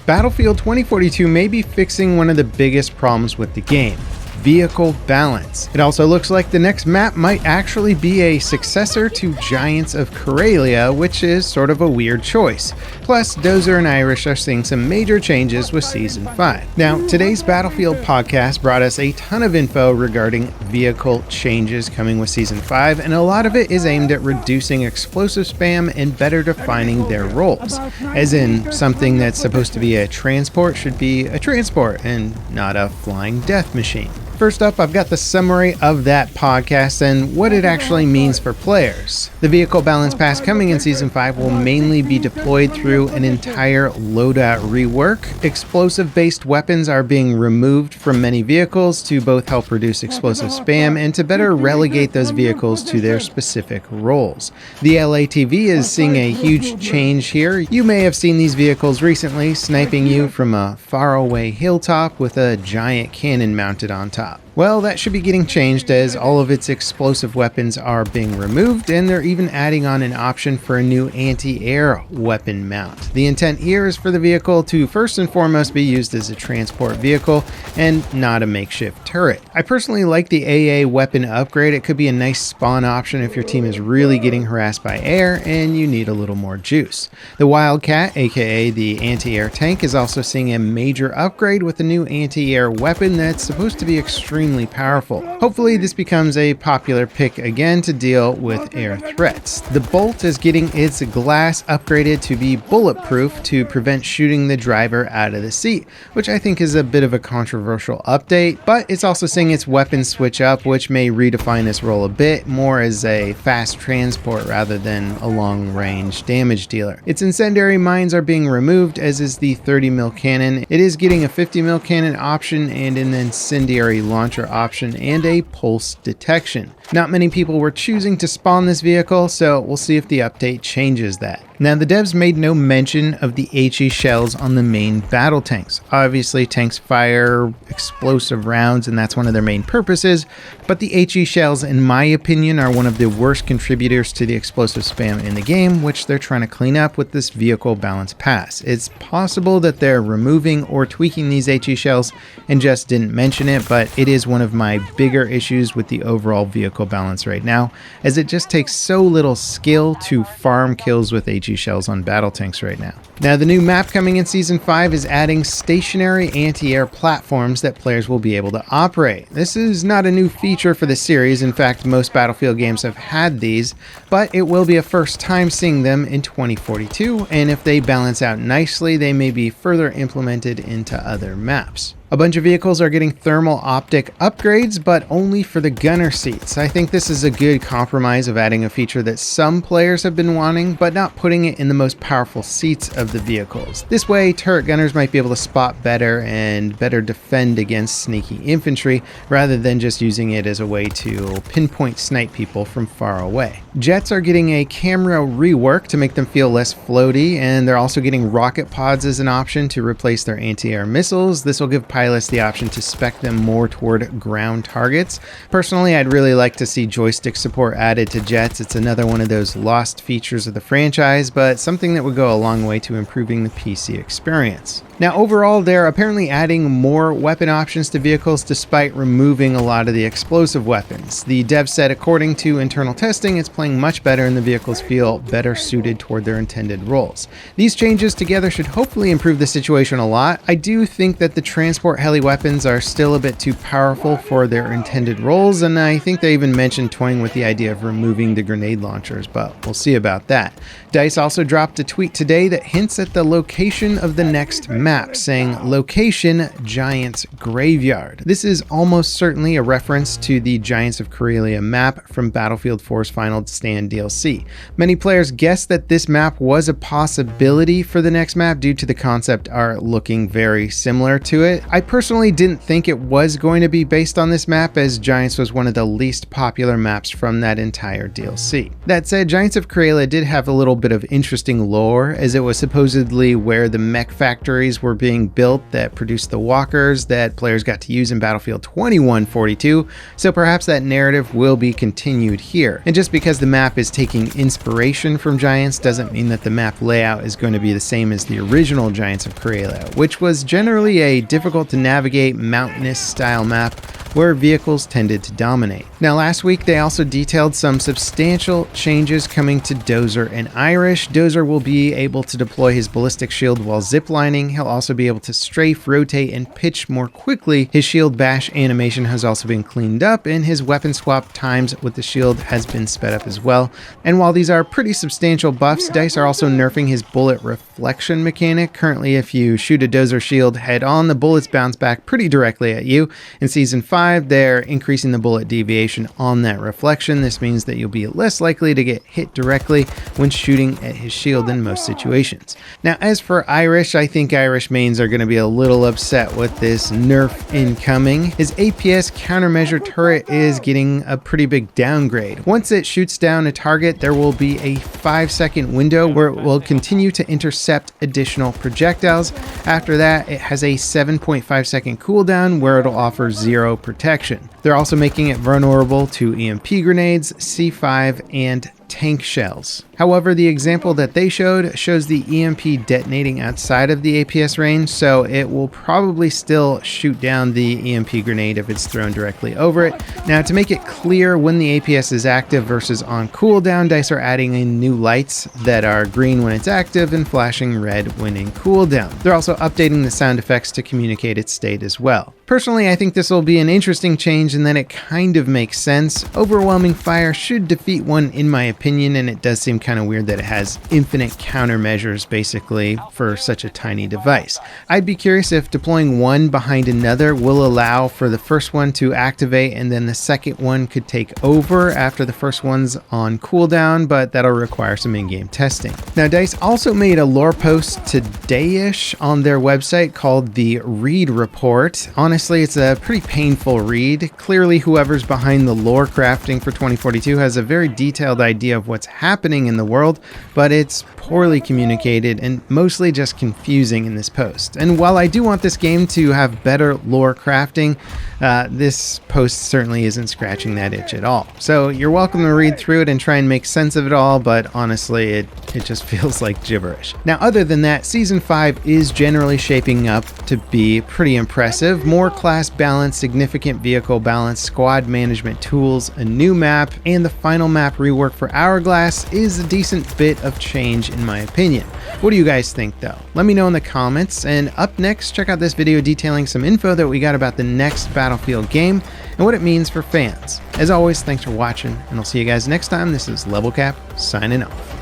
Battlefield 2042 may be fixing one of the biggest problems with the game: vehicle balance. It also looks like the next map might actually be a successor to Giants of Karelia, which is sort of a weird choice. Plus, Dozer and Irish are seeing some major changes with Season 5. Now, today's Battlefield podcast brought us a ton of info regarding vehicle changes coming with Season 5, and a lot of it is aimed at reducing explosive spam and better defining their roles. As in, something that's supposed to be a transport should be a transport and not a flying death machine. First up, I've got the summary of that podcast and what it actually means for players. The Vehicle Balance Pass coming in Season 5 will mainly be deployed through an entire loadout rework. Explosive-based weapons are being removed from many vehicles to both help reduce explosive spam and to better relegate those vehicles to their specific roles. The LATV is seeing a huge change here. You may have seen these vehicles recently sniping you from a faraway hilltop with a giant cannon mounted on top. Well, that should be getting changed as all of its explosive weapons are being removed, and they're even adding on an option for a new anti-air weapon mount. The intent here is for the vehicle to first and foremost be used as a transport vehicle and not a makeshift turret. I personally like the AA weapon upgrade. It could be a nice spawn option if your team is really getting harassed by air and you need a little more juice. The Wildcat, aka the anti-air tank, is also seeing a major upgrade with a new anti-air weapon that's supposed to be extremely powerful. Hopefully this becomes a popular pick again to deal with air threats. The Bolt is getting its glass upgraded to be bulletproof to prevent shooting the driver out of the seat, which I think is a bit of a controversial update, but it's also seeing its weapon switch up, which may redefine its role a bit more as a fast transport rather than a long-range damage dealer. Its incendiary mines are being removed, as is the 30mm cannon. It is getting a 50mm cannon option and an incendiary launcher option and a pulse detection. Not many people were choosing to spawn this vehicle, so we'll see if the update changes that. Now, the devs made no mention of the HE shells on the main battle tanks. Obviously, tanks fire explosive rounds, and that's one of their main purposes, but the HE shells, in my opinion, are one of the worst contributors to the explosive spam in the game, which they're trying to clean up with this Vehicle Balance Pass. It's possible that they're removing or tweaking these HE shells and just didn't mention it, but it is one of my bigger issues with the overall vehicle balance right now, as it just takes so little skill to farm kills with HE shells on battle tanks right now. Now, the new map coming in Season 5 is adding stationary anti-air platforms that players will be able to operate. This is not a new feature for the series. In fact, most Battlefield games have had these, but it will be a first time seeing them in 2042, and if they balance out nicely, they may be further implemented into other maps. A bunch of vehicles are getting thermal optic upgrades, but only for the gunner seats. I think this is a good compromise of adding a feature that some players have been wanting, but not putting it in the most powerful seats of the vehicles. This way, turret gunners might be able to spot better and better defend against sneaky infantry, rather than just using it as a way to pinpoint snipe people from far away. Jets are getting a camera rework to make them feel less floaty, and they're also getting rocket pods as an option to replace their anti-air missiles. This will give pilots the option to spec them more toward ground targets. Personally, I'd really like to see joystick support added to jets. It's another one of those lost features of the franchise, but something that would go a long way to improving the PC experience. Now, overall, they're apparently adding more weapon options to vehicles despite removing a lot of the explosive weapons. The dev said, according to internal testing, it's playing much better and the vehicles feel better suited toward their intended roles. These changes together should hopefully improve the situation a lot. I do think that the transport heli weapons are still a bit too powerful for their intended roles, and I think they even mentioned toying with the idea of removing the grenade launchers, but we'll see about that. DICE also dropped a tweet today that hints at the location of the next map, saying location Giants Graveyard. This is almost certainly a reference to the Giants of Karelia map from Battlefield 4's Final Stand DLC. Many players guessed that this map was a possibility for the next map due to the concept art looking very similar to it. I personally didn't think it was going to be based on this map, as Giants was one of the least popular maps from that entire DLC. That said, Giants of Karelia did have a little bit of interesting lore, as it was supposedly where the mech factories were being built that produced the walkers that players got to use in Battlefield 2142, so perhaps that narrative will be continued here. And just because the map is taking inspiration from Giants doesn't mean that the map layout is going to be the same as the original Giants of Karelia, which was generally a difficult to navigate mountainous style map where vehicles tended to dominate. Now last week they also detailed some substantial changes coming to Dozer and Irish. Dozer will be able to deploy his ballistic shield while ziplining. He'll also be able to strafe, rotate, and pitch more quickly. His shield bash animation has also been cleaned up, and his weapon swap times with the shield has been sped up as well. And while these are pretty substantial buffs, DICE are also nerfing his bullet reflection mechanic. Currently, if you shoot a Dozer shield head on, the bullets bounce back pretty directly at you. In Season 5, they're increasing the bullet deviation on that reflection. This means that you'll be less likely to get hit directly when shooting at his shield in most situations. Now, as for Irish, I think Irish mains are going to be a little upset with this nerf incoming. His APS countermeasure turret is getting a pretty big downgrade. Once it shoots down a target, there will be a 5-second window where it will continue to intercept additional projectiles. After that, it has a 7.5-second cooldown where it'll offer 0 protection. They're also making it vulnerable to EMP grenades, C5, and tank shells. However, the example that they showed shows the EMP detonating outside of the APS range, so it will probably still shoot down the EMP grenade if it's thrown directly over it. Now, to make it clear when the APS is active versus on cooldown, DICE are adding in new lights that are green when it's active and flashing red when in cooldown. They're also updating the sound effects to communicate its state as well. Personally, I think this will be an interesting change in that it kind of makes sense. Overwhelming fire should defeat one in my opinion, and it does seem kind of weird that it has infinite countermeasures basically for such a tiny device. I'd be curious if deploying one behind another will allow for the first one to activate and then the second one could take over after the first one's on cooldown, but that'll require some in-game testing. Now, DICE also made a lore post today-ish on their website called the Read Report. Honestly, it's a pretty painful read. Clearly, whoever's behind the lore crafting for 2042 has a very detailed idea of what's happening in the world, but it's poorly communicated and mostly just confusing in this post. And while I do want this game to have better lore crafting, this post certainly isn't scratching that itch at all. So you're welcome to read through it and try and make sense of it all, but honestly, it just feels like gibberish. Now, other than that, Season 5 is generally shaping up to be pretty impressive. More class balance, significant vehicle balance, squad management tools, a new map, and the final map rework for Hourglass is a decent bit of change in my opinion. What do you guys think though? Let me know in the comments, and up next, check out this video detailing some info that we got about the next Battlefield game and what it means for fans. As always, thanks for watching, and I'll see you guys next time. This is Level Cap, signing off.